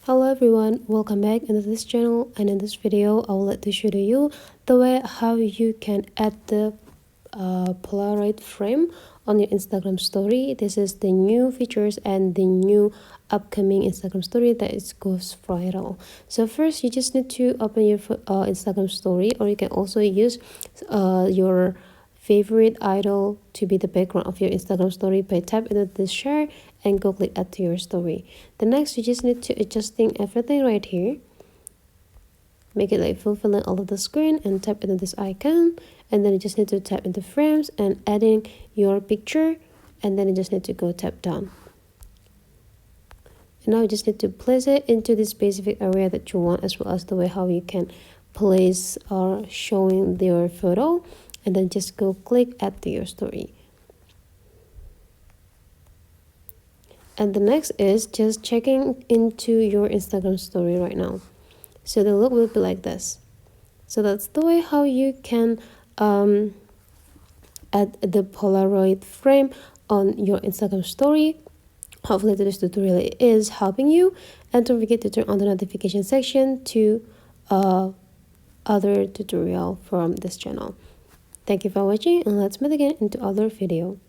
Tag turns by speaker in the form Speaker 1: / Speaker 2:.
Speaker 1: Hello everyone, welcome back into this channel, and in this video I will like to show you the way how you can add the Polaroid frame on your Instagram story. This is the new features and the new upcoming Instagram story that is goes viral. So first you just need to open your Instagram story, or you can also use your favorite idol to be the background of your Instagram story by tap into this share and go click add to your story. The next, you just need to adjusting everything right here, make it like fulfilling all of the screen, and tap into this icon, and then you just need to tap into frames and adding your picture, and then you just need to go tap down. And now you just need to place it into the specific area that you want, as well as the way how you can place or showing your photo, and then just go click add to your story. And the next is just checking into your Instagram story right now. So the look will be like this. So that's the way how you can add the Polaroid frame on your Instagram story. Hopefully today's tutorial is helping you, and don't forget to turn on the notification section to other tutorial from this channel. Thank you for watching, and let's meet again into other video.